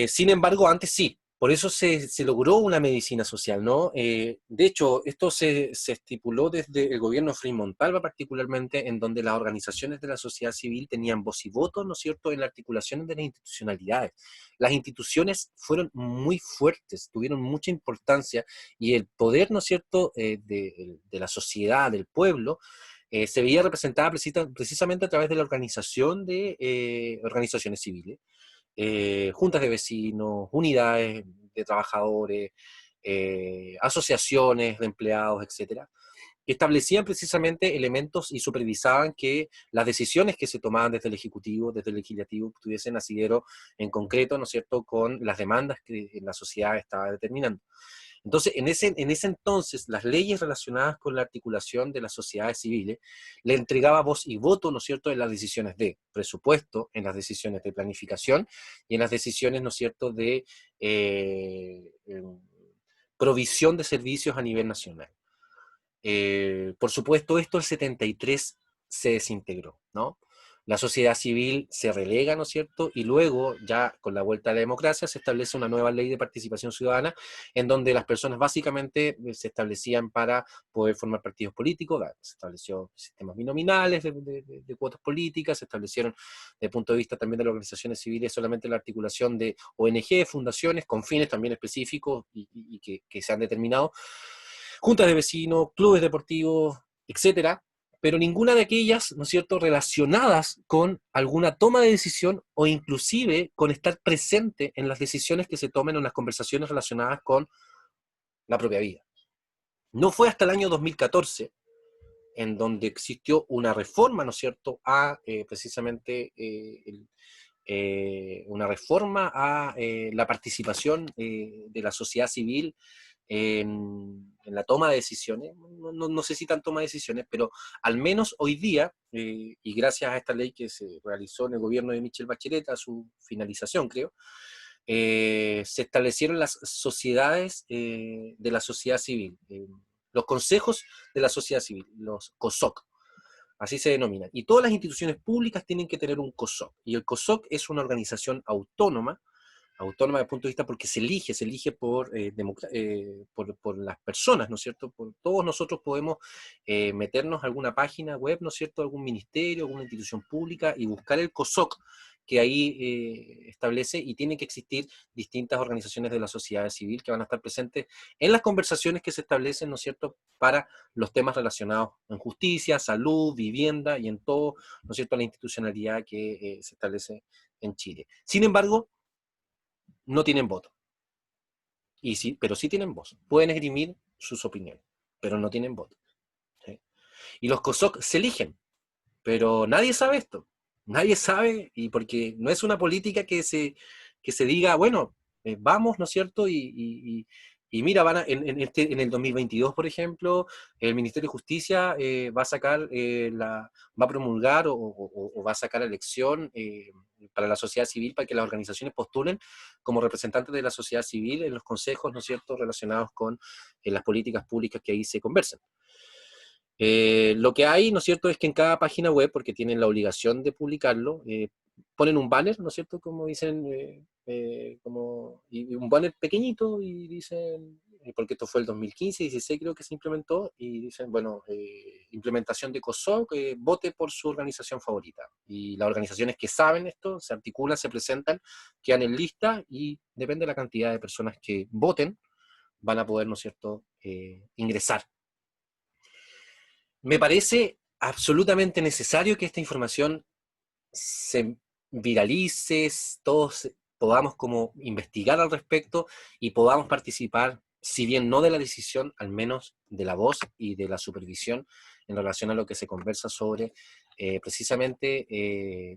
S1: Sin embargo, antes sí. Por eso se logró una medicina social, ¿no? De hecho, esto se estipuló desde el gobierno Frei Montalva particularmente, en donde las organizaciones de la sociedad civil tenían voz y voto, ¿no es cierto?, en la articulación de las institucionalidades. Las instituciones fueron muy fuertes, tuvieron mucha importancia, y el poder, ¿no es cierto?, de la sociedad, del pueblo, se veía representada precisamente a través de la organización de organizaciones civiles. Juntas de vecinos, unidades de trabajadores, asociaciones de empleados, etcétera, que establecían precisamente elementos y supervisaban que las decisiones que se tomaban desde el Ejecutivo, desde el Legislativo, tuviesen asidero en concreto, ¿no es cierto?, con las demandas que la sociedad estaba determinando. Entonces, en ese entonces, las leyes relacionadas con la articulación de las sociedades civiles le entregaba voz y voto, ¿no es cierto?, en las decisiones de presupuesto, en las decisiones de planificación y en las decisiones, ¿no es cierto?, de provisión de servicios a nivel nacional. Por supuesto, esto el 73 se desintegró, ¿no? La sociedad civil se relega, ¿no es cierto? Y luego, ya con la vuelta a la democracia, se establece una nueva ley de participación ciudadana, en donde las personas básicamente se establecían para poder formar partidos políticos. Se estableció sistemas binominales de cuotas políticas, se establecieron, desde el punto de vista también de las organizaciones civiles, solamente la articulación de ONG, fundaciones, con fines también específicos y que se han determinado, juntas de vecinos, clubes deportivos, etcétera, pero ninguna de aquellas, ¿no es cierto?, relacionadas con alguna toma de decisión o inclusive con estar presente en las decisiones que se tomen en las conversaciones relacionadas con la propia vida. No fue hasta el año 2014 en donde existió una reforma, ¿no es cierto?, a precisamente una reforma a la participación de la sociedad civil en la toma de decisiones, no sé si tan toma de decisiones, pero al menos hoy día, y gracias a esta ley que se realizó en el gobierno de Michelle Bachelet, a su finalización creo, se establecieron las sociedades de la sociedad civil, los consejos de la sociedad civil, los COSOC, así se denominan. Y todas las instituciones públicas tienen que tener un COSOC, y el COSOC es una organización autónoma desde el punto de vista porque se elige por las personas, ¿no es cierto? Todos nosotros podemos meternos a alguna página web, ¿no es cierto?, algún ministerio, alguna institución pública y buscar el COSOC que ahí establece, y tiene que existir distintas organizaciones de la sociedad civil que van a estar presentes en las conversaciones que se establecen, ¿no es cierto?, para los temas relacionados en justicia, salud, vivienda y en todo, ¿no es cierto?, la institucionalidad que se establece en Chile. Sin embargo, no tienen voto. Pero sí tienen voz. Pueden esgrimir sus opiniones, pero no tienen voto. ¿Sí? Y los COSOC se eligen, pero nadie sabe esto. Nadie sabe, y porque no es una política que se diga, bueno, vamos, ¿no es cierto? Y mira, en el 2022, por ejemplo, el Ministerio de Justicia va a sacar, va a promulgar o va a sacar elección para la sociedad civil, para que las organizaciones postulen como representantes de la sociedad civil en los consejos, ¿no es cierto?, relacionados con las políticas públicas que ahí se conversan. Lo que hay, ¿no es cierto?, es que en cada página web, porque tienen la obligación de publicarlo, ponen un banner, ¿no es cierto?, como dicen, y un banner pequeñito, y dicen, porque esto fue el 2015, 16 creo que se implementó, y dicen, bueno, implementación de COSOC, vote por su organización favorita. Y las organizaciones que saben esto, se articulan, se presentan, quedan en lista, y depende de la cantidad de personas que voten, van a poder, ¿no es cierto?, ingresar. Me parece absolutamente necesario que esta información se viralice, todos podamos como investigar al respecto y podamos participar, si bien no de la decisión, al menos de la voz y de la supervisión en relación a lo que se conversa sobre precisamente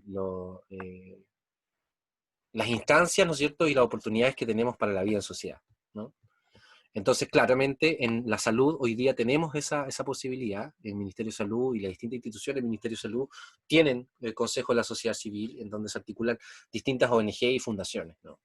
S1: las instancias, ¿no es cierto?, y las oportunidades que tenemos para la vida en sociedad, ¿no? Entonces, claramente, en la salud hoy día tenemos esa posibilidad. El Ministerio de Salud y las distintas instituciones del Ministerio de Salud tienen el Consejo de la Sociedad Civil, en donde se articulan distintas ONG y fundaciones, ¿no?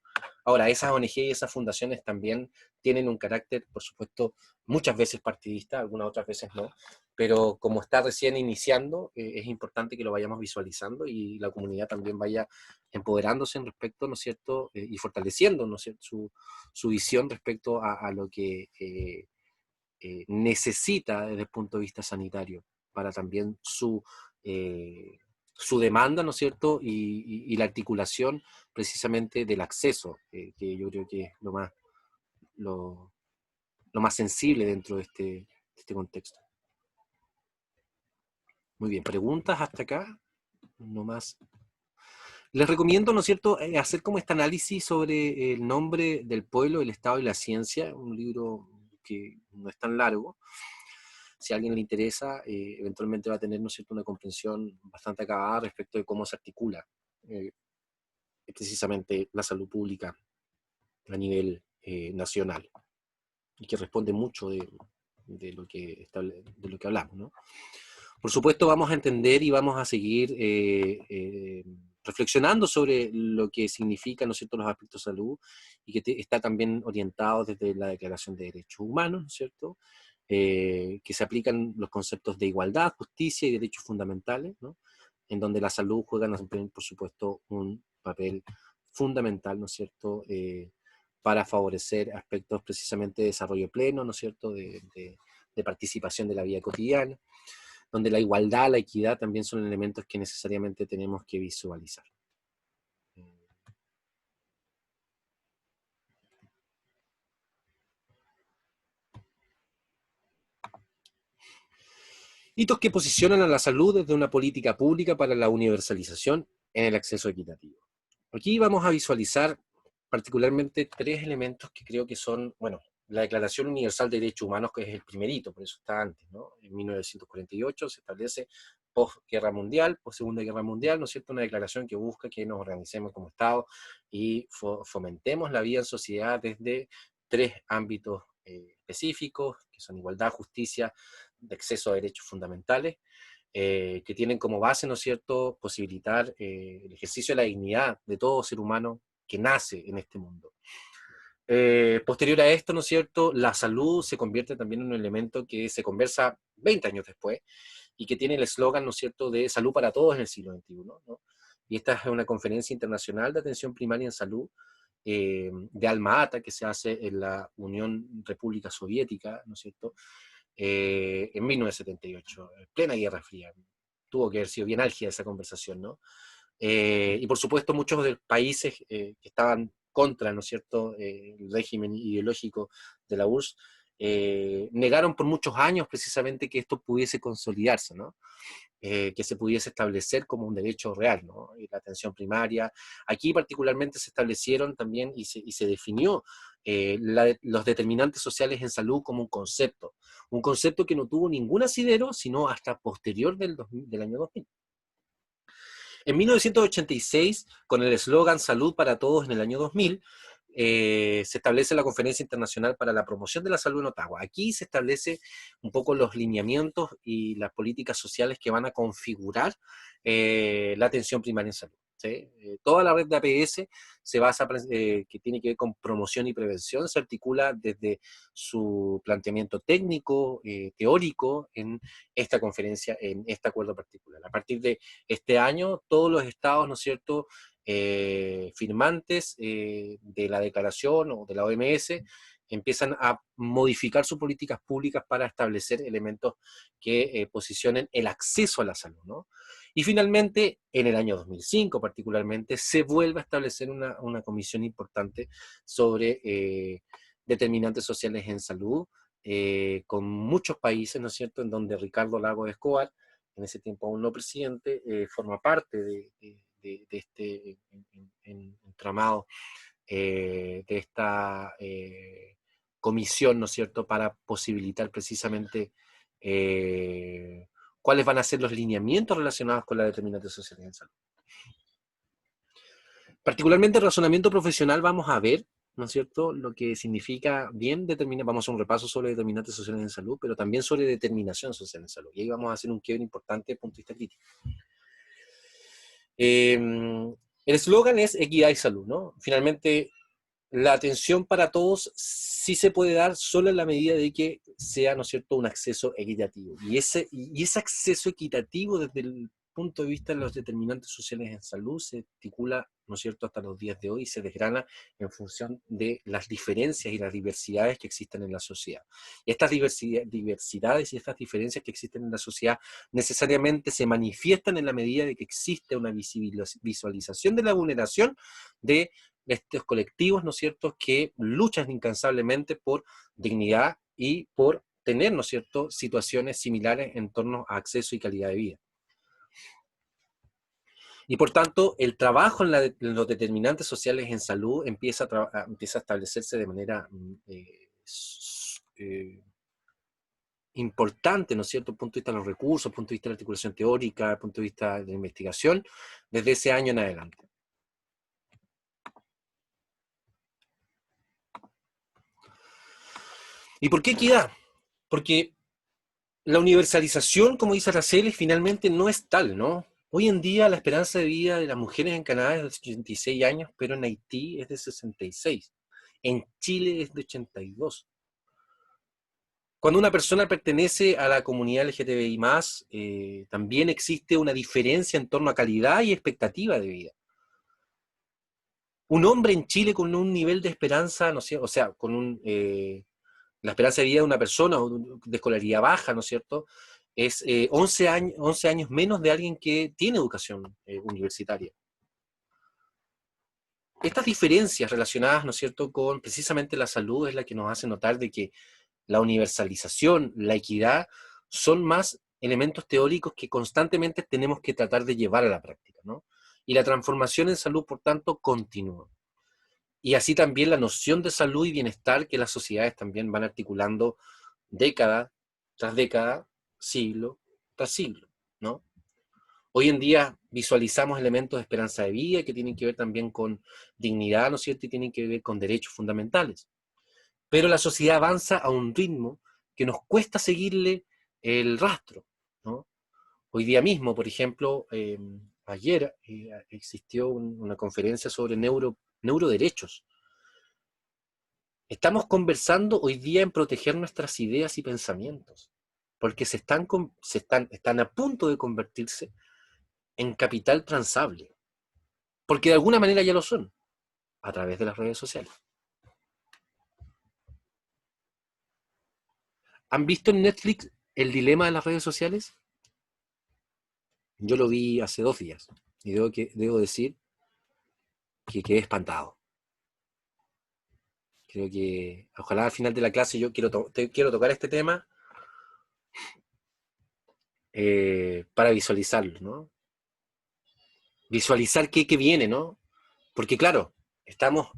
S1: Ahora, esas ONG y esas fundaciones también tienen un carácter, por supuesto, muchas veces partidista, algunas otras veces no, pero como está recién iniciando, es importante que lo vayamos visualizando y la comunidad también vaya empoderándose en respecto, ¿no es cierto?, y fortaleciendo, ¿no es cierto?, su visión respecto a lo que necesita desde el punto de vista sanitario, para también su demanda, ¿no es cierto?, y la articulación precisamente del acceso, que yo creo que es lo, lo más sensible dentro de este contexto. Muy bien, preguntas hasta acá, no más. Les recomiendo, ¿no es cierto?, hacer como este análisis sobre el nombre del pueblo, el Estado y la ciencia, un libro que no es tan largo. Si a alguien le interesa, eventualmente va a tener, ¿no es cierto?, una comprensión bastante acabada respecto de cómo se articula precisamente la salud pública a nivel nacional, y que responde mucho de lo que hablamos, ¿no? Por supuesto, vamos a entender y vamos a seguir reflexionando sobre lo que significan, ¿no es cierto?, los aspectos de salud, y que está también orientado desde la Declaración de Derechos Humanos, ¿no es cierto?, que se aplican los conceptos de igualdad, justicia y derechos fundamentales, ¿no?, en donde la salud juega, por supuesto, un papel fundamental, ¿no es cierto?, para favorecer aspectos precisamente de desarrollo pleno, ¿no es cierto?, de participación de la vida cotidiana, donde la igualdad, la equidad también son elementos que necesariamente tenemos que visualizar. Hitos que posicionan a la salud desde una política pública para la universalización en el acceso equitativo. Aquí vamos a visualizar particularmente 3 elementos que creo que son, bueno, la Declaración Universal de Derechos Humanos, que es el primerito, por eso está antes, ¿no? En 1948 se establece post-guerra mundial, post-segunda guerra mundial, ¿no es cierto?, una declaración que busca que nos organicemos como Estado y fomentemos la vida en sociedad desde 3 ámbitos específicos, que son igualdad, justicia, de acceso a derechos fundamentales, que tienen como base, ¿no es cierto?, posibilitar el ejercicio de la dignidad de todo ser humano que nace en este mundo. Posterior a esto, ¿no es cierto?, la salud se convierte también en un elemento que se conversa 20 años después, y que tiene el eslogan, ¿no es cierto?, de salud para todos en el siglo XXI, ¿no? Y esta es una conferencia internacional de atención primaria en salud, de Alma Ata, que se hace en la Unión República Soviética, ¿no es cierto?, en 1978, en plena Guerra Fría. Tuvo que haber sido bien álgida esa conversación, ¿no? Y por supuesto muchos de los países que estaban contra, ¿no es cierto?, el régimen ideológico de la URSS, negaron por muchos años precisamente que esto pudiese consolidarse, ¿no? Que se pudiese establecer como un derecho real, ¿no? Y la atención primaria. Aquí particularmente se establecieron también y se definió los determinantes sociales en salud como un concepto que no tuvo ningún asidero, sino hasta posterior del año 2000. En 1986, con el eslogan Salud para Todos en el año 2000, se establece la Conferencia Internacional para la Promoción de la Salud en Ottawa. Aquí se establece un poco los lineamientos y las políticas sociales que van a configurar la atención primaria en salud, ¿sí? Toda la red de APS se basa, que tiene que ver con promoción y prevención, se articula desde su planteamiento técnico, teórico, en esta conferencia, en este acuerdo particular. A partir de este año, todos los estados, ¿no es cierto?, firmantes de la declaración o de la OMS empiezan a modificar sus políticas públicas para establecer elementos que posicionen el acceso a la salud, ¿no? Y finalmente, en el año 2005 particularmente, se vuelve a establecer una comisión importante sobre determinantes sociales en salud, con muchos países, ¿no es cierto?, en donde Ricardo Lagos Escobar, en ese tiempo aún no presidente, forma parte de este entramado, de esta comisión, ¿no es cierto?, para posibilitar precisamente cuáles van a ser los lineamientos relacionados con la determinante social en salud. Particularmente el razonamiento profesional vamos a ver, ¿no es cierto?, lo que significa bien determinar, vamos a hacer un repaso sobre determinantes sociales en salud, pero también sobre determinación social en salud. Y ahí vamos a hacer un quiebre importante desde el punto de vista crítico. El eslogan es equidad y salud, ¿no? Finalmente, la atención para todos sí se puede dar solo en la medida de que sea, ¿no es cierto?, un acceso equitativo. Y ese acceso equitativo desde el punto de vista de los determinantes sociales en salud se articula, ¿no es cierto?, hasta los días de hoy y se desgrana en función de las diferencias y las diversidades que existen en la sociedad. Y estas diversidades y estas diferencias que existen en la sociedad necesariamente se manifiestan en la medida de que existe una visualización de la vulneración de estos colectivos, ¿no es cierto?, que luchan incansablemente por dignidad y por tener, ¿no es cierto?, situaciones similares en torno a acceso y calidad de vida. Y por tanto, el trabajo en los determinantes sociales en salud empieza a establecerse de manera importante, ¿no es cierto?, desde el punto de vista de los recursos, desde el punto de vista de la articulación teórica, desde el punto de vista de la investigación, desde ese año en adelante. ¿Y por qué equidad? Porque la universalización, como dice Araceli, finalmente no es tal, ¿no? Hoy en día la esperanza de vida de las mujeres en Canadá es de 86 años, pero en Haití es de 66. En Chile es de 82. Cuando una persona pertenece a la comunidad LGTBI+, también existe una diferencia en torno a calidad y expectativa de vida. Un hombre en Chile con un nivel de esperanza, no sé, o sea, con la esperanza de vida de una persona de escolaridad baja, ¿no es cierto?, es 11 años menos de alguien que tiene educación universitaria. Estas diferencias relacionadas, ¿no es cierto?, con precisamente la salud es la que nos hace notar de que la universalización, la equidad, son más elementos teóricos que constantemente tenemos que tratar de llevar a la práctica, ¿no? Y la transformación en salud, por tanto, continúa. Y así también la noción de salud y bienestar que las sociedades también van articulando década tras década, siglo tras siglo, ¿no? Hoy en día visualizamos elementos de esperanza de vida que tienen que ver también con dignidad, ¿no es cierto?, y tienen que ver con derechos fundamentales. Pero la sociedad avanza a un ritmo que nos cuesta seguirle el rastro, ¿no? Hoy día mismo, por ejemplo, ayer existió una conferencia sobre neuroderechos. Estamos conversando hoy día en proteger nuestras ideas y pensamientos, porque están a punto de convertirse en capital transable, porque de alguna manera ya lo son, a través de las redes sociales. ¿Han visto en Netflix El dilema de las redes sociales? Yo lo vi hace 2 días, y debo decir que quedé espantado. Creo que, ojalá al final de la clase yo quiero tocar este tema para visualizarlo, ¿no? Visualizar qué viene, ¿no? Porque claro, estamos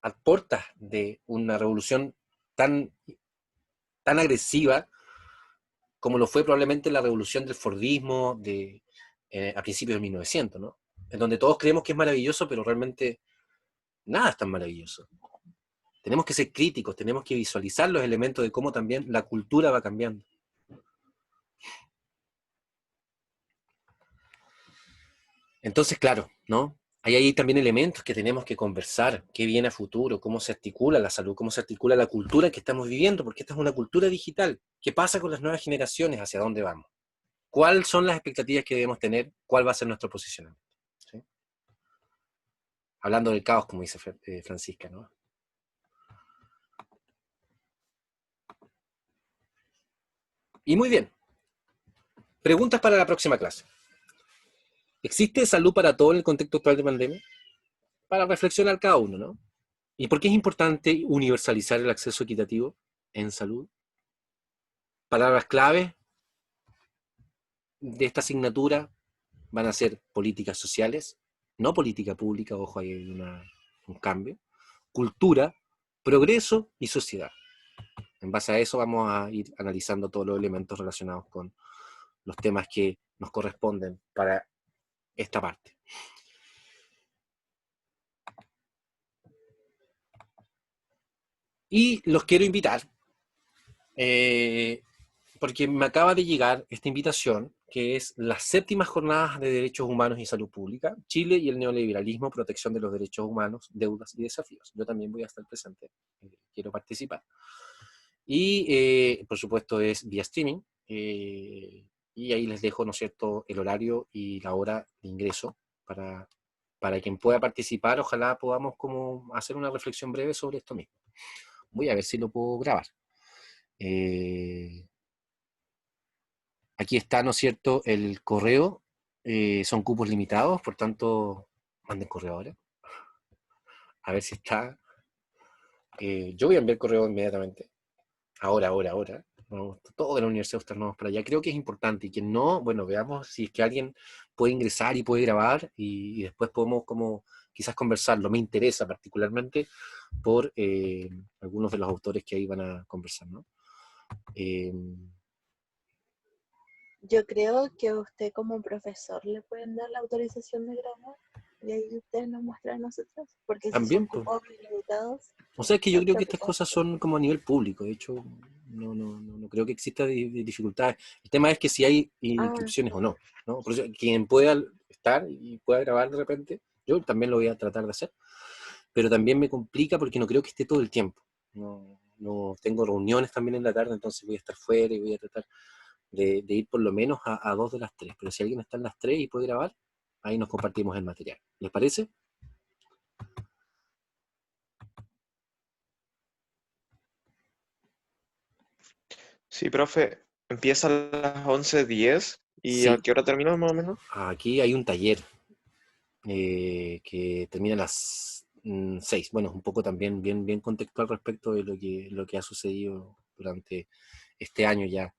S1: a puertas de una revolución tan agresiva como lo fue probablemente la revolución del Fordismo a principios de 1900, ¿no? En donde todos creemos que es maravilloso, pero realmente nada es tan maravilloso. Tenemos que ser críticos, tenemos que visualizar los elementos de cómo también la cultura va cambiando. Entonces, claro, ¿no? Hay ahí también elementos que tenemos que conversar, qué viene a futuro, cómo se articula la salud, cómo se articula la cultura que estamos viviendo, porque esta es una cultura digital. ¿Qué pasa con las nuevas generaciones? ¿Hacia dónde vamos? ¿Cuáles son las expectativas que debemos tener? ¿Cuál va a ser nuestro posicionamiento? ¿Sí? Hablando del caos, como dice Francisca, ¿no? Y muy bien. Preguntas para la próxima clase. ¿Existe salud para todo en el contexto actual de pandemia? Para reflexionar cada uno, ¿no? ¿Y por qué es importante universalizar el acceso equitativo en salud? Palabras claves de esta asignatura van a ser políticas sociales, no política pública, ojo, ahí hay un cambio, cultura, progreso y sociedad. En base a eso vamos a ir analizando todos los elementos relacionados con los temas que nos corresponden para esta parte. Y los quiero invitar, porque me acaba de llegar esta invitación que es las 7ª Jornadas de Derechos Humanos y Salud Pública, Chile y el neoliberalismo, protección de los derechos humanos, deudas y desafíos. Yo también voy a estar presente, quiero participar. Y, por supuesto, es vía streaming, y ahí les dejo, ¿no es cierto?, el horario y la hora de ingreso para quien pueda participar. Ojalá podamos como hacer una reflexión breve sobre esto mismo. Voy a ver si lo puedo grabar. Aquí está, ¿no es cierto?, el correo. Son cupos limitados, por tanto, manden correo ahora. A ver si está. Yo voy a enviar correo inmediatamente. Ahora. Vamos, todo de la Universidad de Austral, vamos para allá. Creo que es importante. Y quien no, bueno, veamos si es que alguien puede ingresar y puede grabar y después podemos como quizás conversarlo. Me interesa particularmente por algunos de los autores que ahí van a conversar, ¿no?
S4: Yo creo que a usted como profesor le pueden dar la autorización de grabar y ahí ustedes nos muestran a nosotros, porque si
S1: También,
S4: son
S1: pues.
S4: cupos limitados,
S1: O sea, es que yo
S4: los
S1: creo que estas
S4: profesores...
S1: cosas son como a nivel público. De hecho, no creo que exista dificultades. El tema es que si hay inscripciones o no, ¿no? Por eso, quien pueda estar y pueda grabar de repente, yo también lo voy a tratar de hacer. Pero también me complica porque no creo que esté todo el tiempo. No tengo reuniones también en la tarde, entonces voy a estar fuera y voy a tratar de ir por lo menos a 2 de las 3. Pero si alguien está en las 3 y puede grabar, ahí nos compartimos el material. ¿Les parece?
S7: Sí, profe, empieza a las 11:10 y ¿a
S1: Sí.
S7: qué hora termina más o menos?
S1: Aquí hay un taller que termina a las 6. Bueno, es un poco también bien contextual respecto de lo que ha sucedido durante este año ya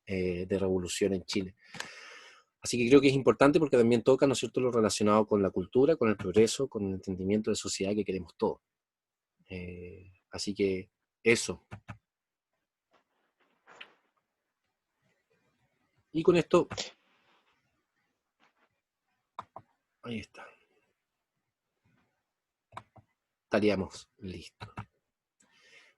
S1: de revolución en Chile. Así que creo que es importante porque también toca, ¿no es cierto?, lo relacionado con la cultura, con el progreso, con el entendimiento de sociedad que queremos todos. Así que eso. Y con esto, ahí está. Estaríamos listos.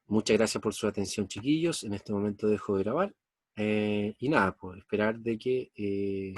S1: Muchas gracias por su atención, chiquillos. En este momento dejo de grabar. Y nada, pues esperar de que